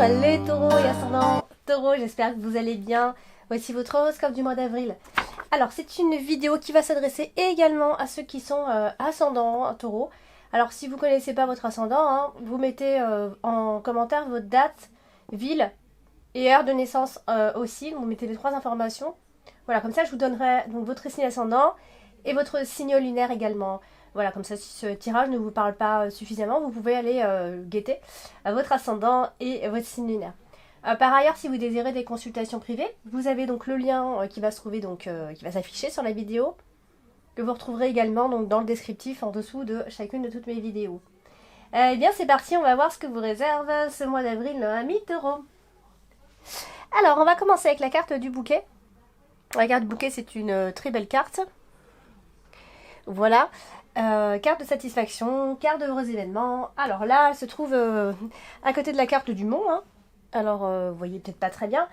les taureaux et ascendants taureaux, j'espère que vous allez bien. Voici votre horoscope du mois d'avril. Alors c'est une vidéo qui va s'adresser également à ceux qui sont ascendants taureaux. Alors si vous ne connaissez pas votre ascendant, hein, vous mettez en commentaire votre date, ville et heure de naissance aussi. Vous mettez les 3 informations. Voilà, comme ça je vous donnerai donc votre signe ascendant et votre signe lunaire également. Voilà, comme ça si ce tirage ne vous parle pas suffisamment, vous pouvez aller guetter votre ascendant et votre signe lunaire. Par ailleurs, si vous désirez des consultations privées, vous avez donc le lien qui va se trouver qui va s'afficher sur la vidéo, que vous retrouverez également donc dans le descriptif en dessous de chacune de toutes mes vidéos. Eh bien c'est parti, on va voir ce que vous réserve ce mois d'avril, amis taureaux. Alors on va commencer avec la carte du bouquet. La carte du bouquet, c'est une très belle carte. Voilà. Carte de satisfaction, carte de heureux événements. Alors là, elle se trouve à côté de la carte du mont. Hein. Alors, vous voyez peut-être pas très bien.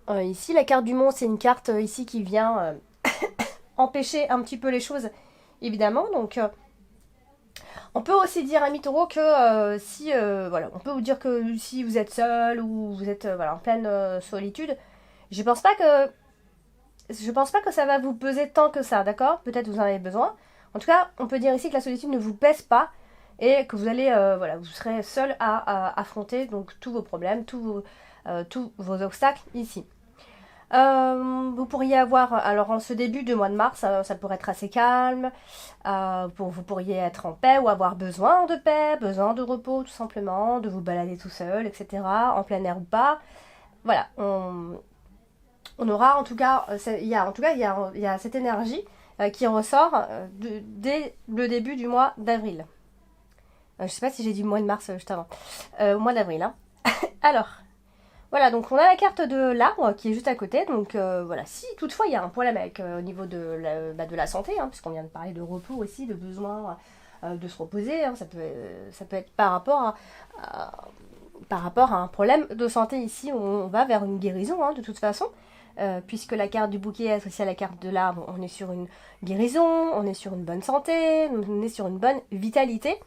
Ici, la carte du mont, c'est une carte ici qui vient empêcher un petit peu les choses, évidemment. Donc, on peut aussi dire, amis taureaux, que voilà, on peut vous dire que si vous êtes seul ou vous êtes voilà, en pleine solitude, je pense pas que ça va vous peser tant que ça, d'accord? Peut-être vous en avez besoin. En tout cas, on peut dire ici que la solitude ne vous pèse pas et que vous allez, voilà, vous serez seul à affronter donc tous vos problèmes, tous vos obstacles ici. Vous pourriez avoir, alors en ce début de mois de mars, ça pourrait être assez calme, vous pourriez être en paix ou avoir besoin de paix, besoin de repos tout simplement, de vous balader tout seul, etc., en plein air ou pas. Voilà, on aura en tout cas, il y a cette énergie qui ressort dès le début du mois d'avril. Je ne sais pas si j'ai dit mois de mars juste avant. Au mois d'avril. Hein. Alors, voilà, donc on a la carte de l'arbre qui est juste à côté. Donc voilà, si toutefois il y a un problème avec au niveau de la santé, hein, puisqu'on vient de parler de repos aussi, de besoin de se reposer, hein, ça peut être par rapport à un problème de santé ici, on va vers une guérison de toute façon. Puisque la carte du bouquet est associée à la carte de l'arbre, on est sur une guérison, on est sur une bonne santé, on est sur une bonne vitalité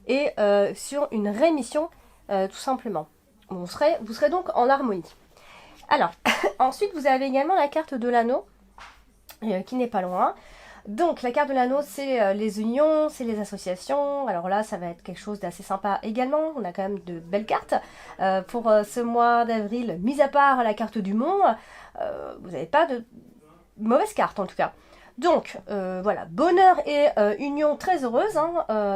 et sur une rémission tout simplement. Vous serez donc en harmonie. Alors, ensuite vous avez également la carte de l'anneau qui n'est pas loin. Donc la carte de l'anneau, c'est les unions, c'est les associations. Alors là, ça va être quelque chose d'assez sympa également. On a quand même de belles cartes pour ce mois d'avril. Mis à part la carte du mont, vous n'avez pas de mauvaise carte en tout cas. Donc voilà, bonheur et union très heureuse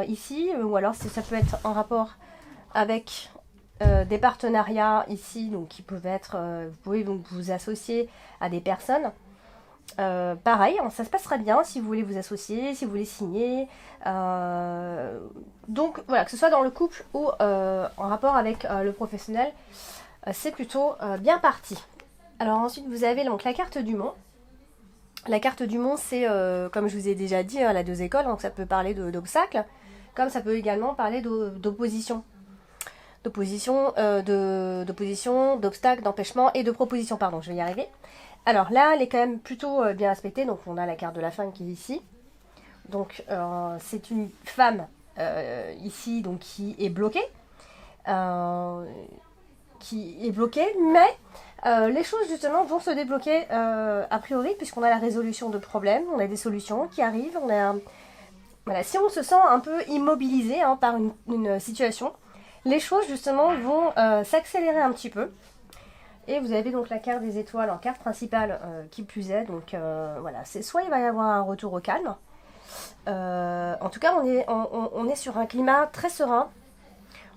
ici. Ou alors ça peut être en rapport avec des partenariats ici, donc qui peuvent être, vous pouvez donc vous associer à des personnes. Pareil, ça se passera bien si vous voulez vous associer, si vous voulez signer. Donc voilà, que ce soit dans le couple ou en rapport avec le professionnel, c'est plutôt bien parti. Alors ensuite, vous avez donc la carte du mont. La carte du mont, c'est, comme je vous ai déjà dit, la 2 écoles, donc ça peut parler d'obstacles, comme ça peut également parler d'opposition. D'opposition, d'obstacles, d'empêchement et de proposition, pardon, je vais y arriver. Alors là, elle est quand même plutôt bien aspectée, donc on a la carte de la femme qui est ici. Donc c'est une femme ici donc, qui est bloquée. Mais les choses justement vont se débloquer a priori, puisqu'on a la résolution de problèmes, on a des solutions qui arrivent, voilà, si on se sent un peu immobilisé par une situation, les choses justement vont s'accélérer un petit peu. Et vous avez donc la carte des étoiles en carte principale qui plus est. Donc voilà, c'est soit il va y avoir un retour au calme. En tout cas, on est sur un climat très serein.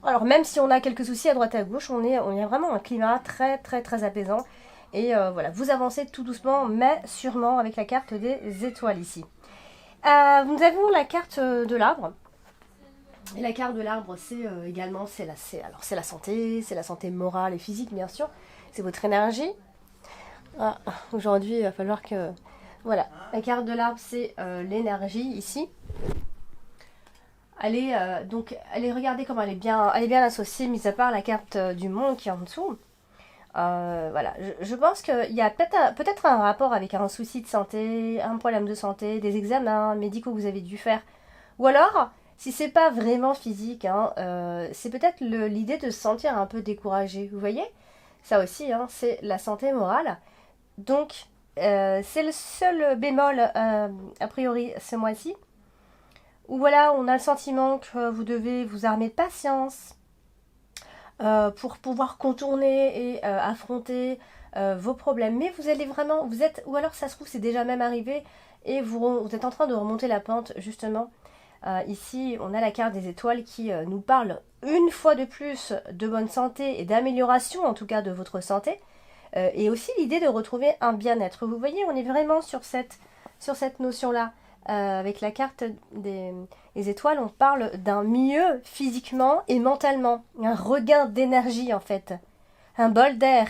Alors même si on a quelques soucis à droite et à gauche, on a vraiment un climat très très très apaisant. Et voilà, vous avancez tout doucement, mais sûrement avec la carte des étoiles ici. Nous avons la carte de l'arbre. Et la carte de l'arbre, c'est également c'est la santé morale et physique bien sûr. C'est votre énergie. Aujourd'hui, il va falloir que... Voilà, la carte de l'arbre, c'est l'énergie ici. Allez, regardez comment elle est bien associée, mis à part la carte du mont qui est en dessous. Voilà, je pense qu'il y a peut-être un rapport avec un souci de santé, un problème de santé, des examens médicaux que vous avez dû faire. Ou alors, Si c'est pas vraiment physique, hein, c'est peut-être l'idée de se sentir un peu découragé. Vous voyez? Ça aussi, hein, c'est la santé morale. Donc, c'est le seul bémol, a priori, ce mois-ci, où voilà, on a le sentiment que vous devez vous armer de patience pour pouvoir contourner et affronter vos problèmes. Mais vous allez vraiment, vous êtes, ou alors ça se trouve, c'est déjà même arrivé, et vous êtes en train de remonter la pente, justement. Ici, on a la carte des étoiles qui nous parle une fois de plus de bonne santé et d'amélioration, en tout cas, de votre santé. Et aussi l'idée de retrouver un bien-être. Vous voyez, on est vraiment sur cette notion-là. Avec la carte des étoiles, on parle d'un mieux physiquement et mentalement. Un regain d'énergie, en fait. Un bol d'air.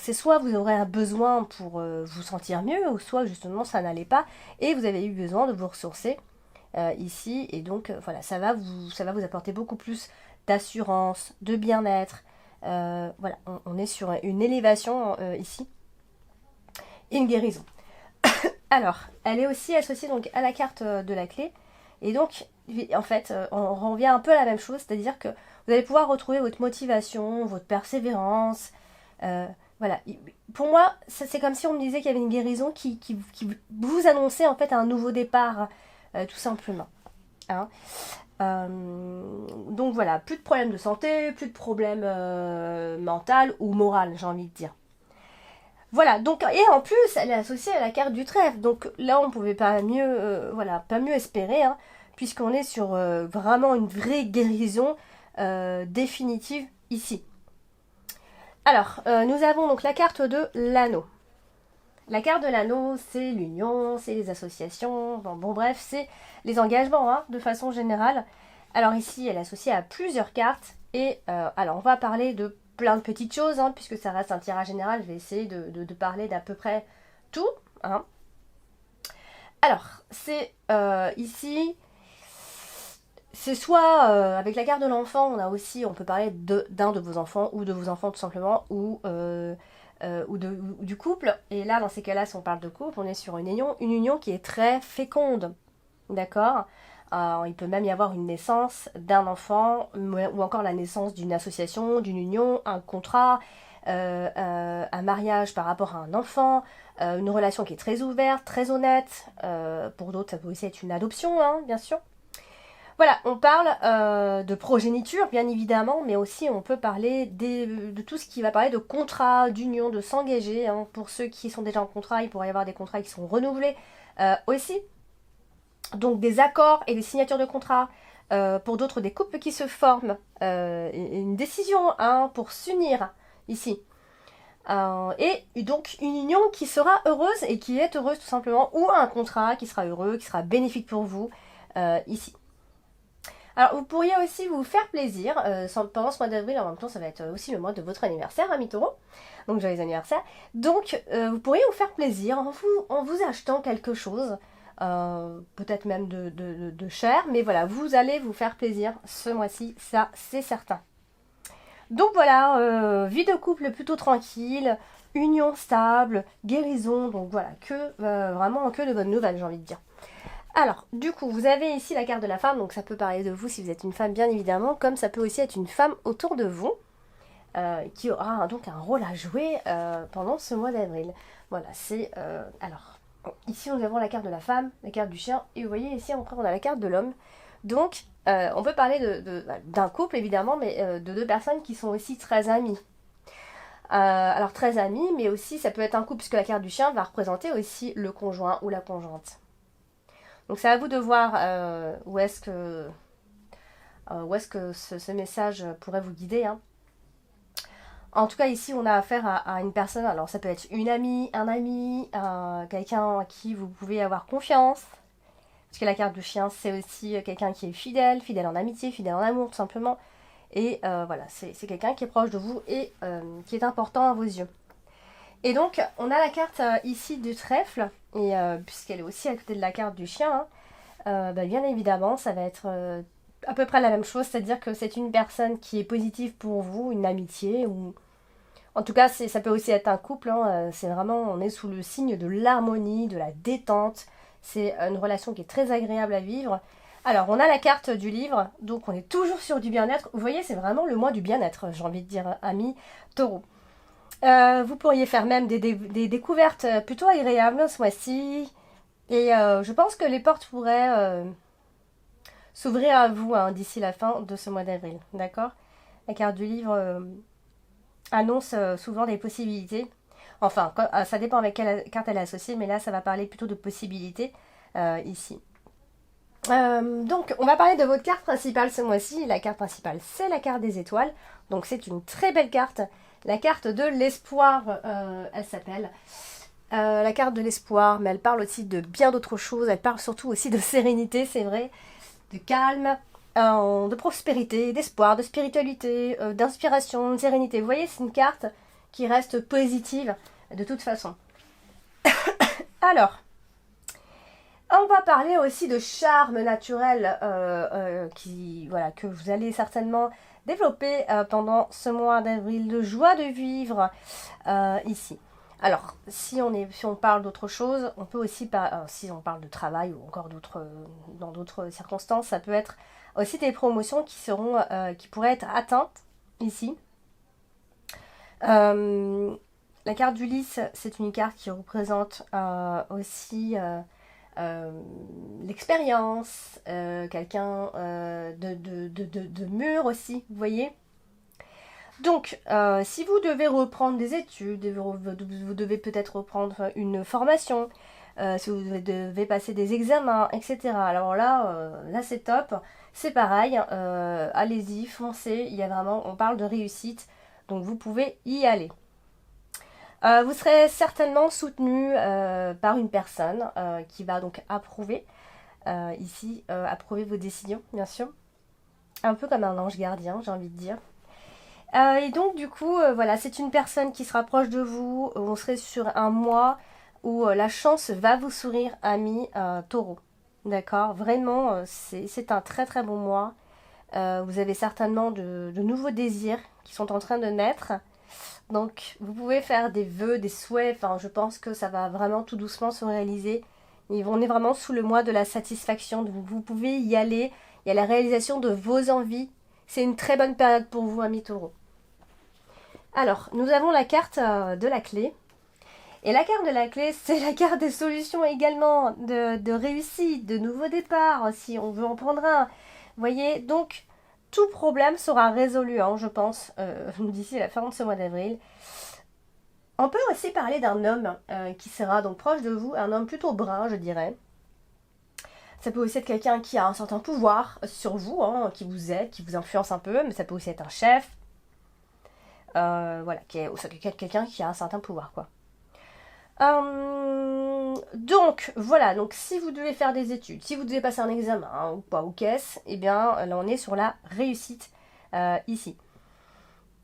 C'est soit vous aurez un besoin pour vous sentir mieux, ou soit justement ça n'allait pas, et vous avez eu besoin de vous ressourcer ici. Et donc, voilà, ça va vous apporter beaucoup plus d'assurance, de bien-être. Voilà, on est sur une élévation ici et une guérison. Alors, elle est aussi associée donc à la carte de la clé. Et donc, en fait, on revient un peu à la même chose, c'est-à-dire que vous allez pouvoir retrouver votre motivation, votre persévérance. Euh, voilà. Pour moi, c'est comme si on me disait qu'il y avait une guérison qui vous annonçait en fait un nouveau départ, tout simplement. Hein. Donc voilà, plus de problèmes de santé, plus de problèmes mental ou moral, j'ai envie de dire. Voilà, donc, et en plus, elle est associée à la carte du trèfle. Donc là, on pouvait pas mieux, voilà, pas mieux espérer, hein, puisqu'on est sur vraiment une vraie guérison définitive ici. Alors, nous avons donc la carte de l'anneau. La carte de l'anneau, c'est l'union, c'est les associations, bon bref, c'est les engagements, hein, de façon générale. Alors ici, elle est associée à plusieurs cartes. Et alors, on va parler de plein de petites choses, hein, puisque ça reste un tirage général. Je vais essayer de parler d'à peu près tout. Hein. Alors, c'est ici, c'est soit avec la carte de l'enfant, on peut parler d'un de vos enfants, ou de vos enfants tout simplement, ou du couple. Et là, dans ces cas-là, si on parle de couple, on est sur une union qui est très féconde. D'accord. Il peut même y avoir une naissance d'un enfant, ou encore la naissance d'une association, d'une union, un contrat, un mariage par rapport à un enfant, une relation qui est très ouverte, très honnête. Pour d'autres, ça peut aussi être une adoption, hein, bien sûr. Voilà, on parle de progéniture, bien évidemment, mais aussi on peut parler de tout ce qui va parler de contrat, d'union, de s'engager. Hein. Pour ceux qui sont déjà en contrat, il pourrait y avoir des contrats qui sont renouvelés aussi. Donc des accords et des signatures de contrats. Pour d'autres, des couples qui se forment. Une décision, hein, pour s'unir ici. Et donc une union qui sera heureuse et qui est heureuse tout simplement, ou un contrat qui sera heureux, qui sera bénéfique pour vous ici. Alors vous pourriez aussi vous faire plaisir pendant ce mois d'avril. En même temps, ça va être aussi le mois de votre anniversaire, ami Taureau. Donc joyeux anniversaire. Donc vous pourriez vous faire plaisir en vous achetant quelque chose. Peut-être même de cher, mais voilà, vous allez vous faire plaisir ce mois-ci, ça c'est certain. Donc voilà, vie de couple plutôt tranquille, union stable, guérison, donc voilà, vraiment que de bonnes nouvelles, j'ai envie de dire. Alors, du coup, vous avez ici la carte de la femme, donc ça peut parler de vous si vous êtes une femme, bien évidemment, comme ça peut aussi être une femme autour de vous, qui aura donc un rôle à jouer pendant ce mois d'avril. Voilà, c'est... alors, ici nous avons la carte de la femme, la carte du chien, et vous voyez ici encore on a la carte de l'homme. Donc, on peut parler d'un couple, évidemment, mais de deux personnes qui sont aussi très amies. Alors, très amies, mais aussi ça peut être un couple, puisque la carte du chien va représenter aussi le conjoint ou la conjointe. Donc c'est à vous de voir où est-ce que ce message pourrait vous guider. Hein. En tout cas, ici, on a affaire à une personne. Alors, ça peut être une amie, un ami, quelqu'un à qui vous pouvez avoir confiance. Parce que la carte du chien, c'est aussi quelqu'un qui est fidèle, fidèle en amitié, fidèle en amour, tout simplement. Et voilà, c'est quelqu'un qui est proche de vous et qui est important à vos yeux. Et donc, on a la carte ici du trèfle, et puisqu'elle est aussi à côté de la carte du chien, hein, bien évidemment, ça va être à peu près la même chose, c'est-à-dire que c'est une personne qui est positive pour vous, une amitié, ou en tout cas, ça peut aussi être un couple, hein, c'est vraiment, on est sous le signe de l'harmonie, de la détente, c'est une relation qui est très agréable à vivre, Alors, on a la carte du livre, donc on est toujours sur du bien-être. Vous voyez, c'est vraiment le mois du bien-être, j'ai envie de dire, amis taureau. Vous pourriez faire même des découvertes plutôt agréables ce mois-ci. Et je pense que les portes pourraient s'ouvrir à vous hein, d'ici la fin de ce mois d'avril. D'accord? La carte du livre annonce souvent des possibilités. Enfin, ça dépend avec quelle carte elle est associée, mais là, ça va parler plutôt de possibilités ici. Donc, on va parler de votre carte principale ce mois-ci. La carte principale, c'est la carte des étoiles. Donc, c'est une très belle carte. La carte de l'espoir, elle s'appelle. La carte de l'espoir, mais elle parle aussi de bien d'autres choses. Elle parle surtout aussi de sérénité, c'est vrai, de calme, de prospérité, d'espoir, de spiritualité, d'inspiration, de sérénité. Vous voyez, c'est une carte qui reste positive de toute façon. Alors, on va parler aussi de charme naturel voilà, que vous allez certainement développer pendant ce mois d'avril, de joie de vivre ici. Alors, si on parle d'autre chose, on peut aussi, si on parle de travail ou encore dans d'autres circonstances, ça peut être aussi des promotions qui pourraient être atteintes ici. La carte d'Ulysse, c'est une carte qui représente aussi l'expérience, quelqu'un de mûr aussi, vous voyez. Donc, si vous devez reprendre des études, vous devez peut-être reprendre une formation, si vous devez passer des examens, etc. Alors là c'est top, c'est pareil, allez-y, foncez, on parle de réussite, donc vous pouvez y aller. Vous serez certainement soutenu par une personne qui va donc approuver, approuver vos décisions, bien sûr. Un peu comme un ange gardien, j'ai envie de dire. Et donc du coup, voilà, c'est une personne qui se rapproche de vous. On serait sur un mois où la chance va vous sourire, amis taureau. D'accord? Vraiment, c'est un très très bon mois. Vous avez certainement de nouveaux désirs qui sont en train de naître. Donc vous pouvez faire des vœux, des souhaits. Enfin, je pense que ça va vraiment tout doucement se réaliser. Et on est vraiment sous le mois de la satisfaction. Donc vous pouvez y aller. Il y a la réalisation de vos envies. C'est une très bonne période pour vous, amis taureaux. Alors, nous avons la carte de la clé. Et la carte de la clé, c'est la carte des solutions également, de réussite, de nouveau départ, si on veut en prendre un. Vous voyez, donc, tout problème sera résolu, hein, je pense, d'ici la fin de ce mois d'avril. On peut aussi parler d'un homme qui sera donc proche de vous, un homme plutôt brun, je dirais. Ça peut aussi être quelqu'un qui a un certain pouvoir sur vous, hein, qui vous aide, qui vous influence un peu, mais ça peut aussi être un chef. Voilà, quelqu'un qui a un certain pouvoir, quoi. Donc, voilà, donc si vous devez faire des études, si vous devez passer un examen hein, ou pas, ou qu'est-ce, eh bien là on est sur la réussite ici.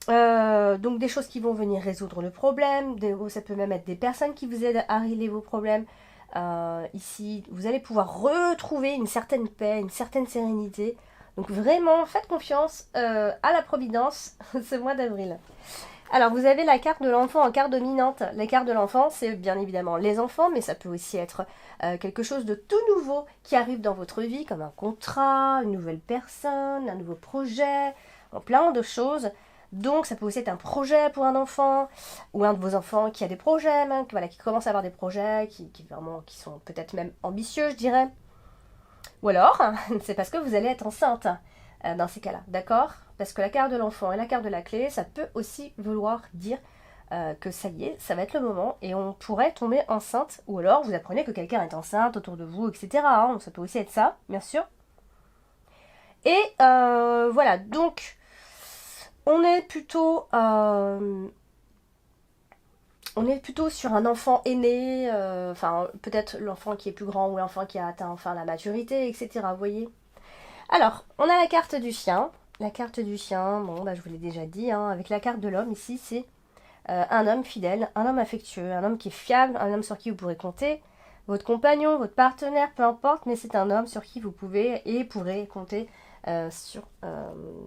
Donc des choses qui vont venir résoudre le problème, ça peut même être des personnes qui vous aident à régler vos problèmes. Ici, vous allez pouvoir retrouver une certaine paix, une certaine sérénité. Donc vraiment, faites confiance à la Providence ce mois d'avril. Alors, vous avez la carte de l'enfant en carte dominante. La carte de l'enfant, c'est bien évidemment les enfants, mais ça peut aussi être quelque chose de tout nouveau qui arrive dans votre vie, comme un contrat, une nouvelle personne, un nouveau projet, plein de choses. Donc, ça peut aussi être un projet pour un enfant, ou un de vos enfants qui a des projets, même, voilà, qui commence à avoir des projets, qui sont peut-être même ambitieux, je dirais. Ou alors, c'est parce que vous allez être enceinte dans ces cas-là, d'accord? Parce que la carte de l'enfant et la carte de la clé, ça peut aussi vouloir dire que ça y est, ça va être le moment et on pourrait tomber enceinte. Ou alors, vous apprenez que quelqu'un est enceinte autour de vous, etc. Hein, ça peut aussi être ça, bien sûr. Et voilà, donc, on est plutôt sur un enfant aîné, enfin peut-être l'enfant qui est plus grand ou l'enfant qui a atteint enfin la maturité, etc. Vous voyez? Alors, on a la carte du chien. La carte du chien, bon, bah, je vous l'ai déjà dit, hein, avec la carte de l'homme, ici, c'est un homme fidèle, un homme affectueux, un homme qui est fiable, un homme sur qui vous pourrez compter, votre compagnon, votre partenaire, peu importe, mais c'est un homme sur qui vous pouvez et pourrez compter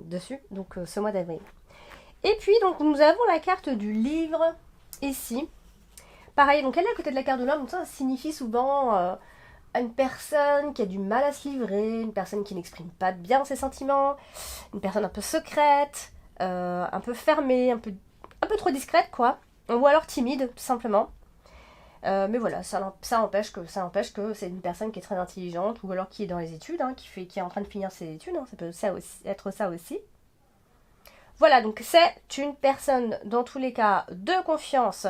dessus, donc ce mois d'avril. Et puis, donc, nous avons la carte du livre, ici. Pareil, donc elle est à côté de la carte de l'homme, donc ça signifie souvent une personne qui a du mal à se livrer, une personne qui n'exprime pas bien ses sentiments, une personne un peu secrète, un peu fermée, un peu trop discrète quoi, ou alors timide tout simplement. Mais voilà, ça empêche que c'est une personne qui est très intelligente ou alors qui est dans les études, hein, qui est en train de finir ses études, hein, ça peut être ça aussi. Voilà, donc c'est une personne dans tous les cas de confiance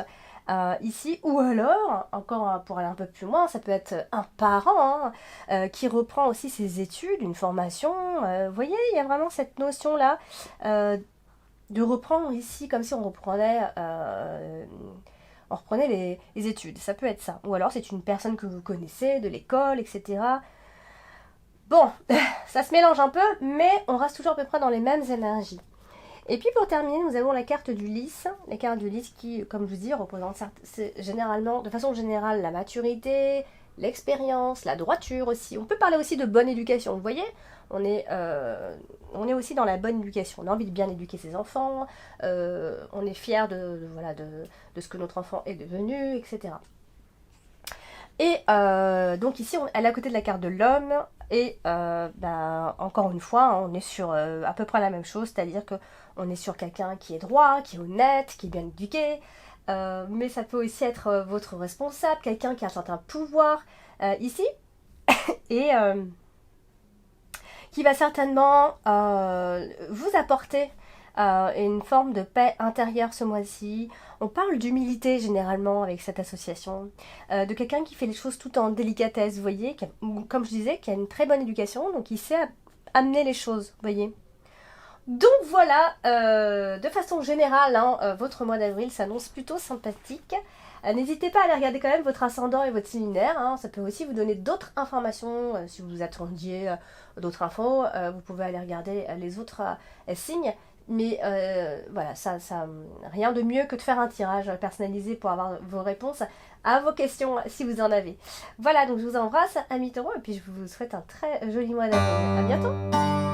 ici, ou alors, encore pour aller un peu plus loin, ça peut être un parent hein, qui reprend aussi ses études, une formation. Vous voyez, il y a vraiment cette notion-là euh, de reprendre ici comme si on reprenait les études. Ça peut être ça. Ou alors c'est une personne que vous connaissez de l'école, etc. Bon, ça se mélange un peu, mais on reste toujours à peu près dans les mêmes énergies. Et puis pour terminer, nous avons la carte du lys. La carte du lys qui, comme je vous dis, représente généralement, de façon générale, la maturité, l'expérience, la droiture aussi. On peut parler aussi de bonne éducation. Vous voyez, on est aussi dans la bonne éducation. On a envie de bien éduquer ses enfants. On est fier voilà, de ce que notre enfant est devenu, etc. Et donc ici, elle est à côté de la carte de l'homme. Et encore une fois, hein, on est sur à peu près la même chose, c'est-à-dire que on est sur quelqu'un qui est droit, qui est honnête, qui est bien éduqué. Mais ça peut aussi être votre responsable, quelqu'un qui a un certain pouvoir ici. Et qui va certainement vous apporter une forme de paix intérieure ce mois-ci. On parle d'humilité généralement avec cette association, de quelqu'un qui fait les choses tout en délicatesse, vous voyez, comme je disais, qui a une très bonne éducation, donc il sait amener les choses, vous voyez. Donc voilà, de façon générale, hein, votre mois d'avril s'annonce plutôt sympathique. N'hésitez pas à aller regarder quand même votre ascendant et votre signe lunaire, hein, ça peut aussi vous donner d'autres informations, si vous attendiez d'autres infos, vous pouvez aller regarder les autres signes. Mais voilà, rien de mieux que de faire un tirage personnalisé pour avoir vos réponses à vos questions si vous en avez. Voilà, donc je vous embrasse, amis taureaux, et puis je vous souhaite un très joli mois d'avril. À bientôt!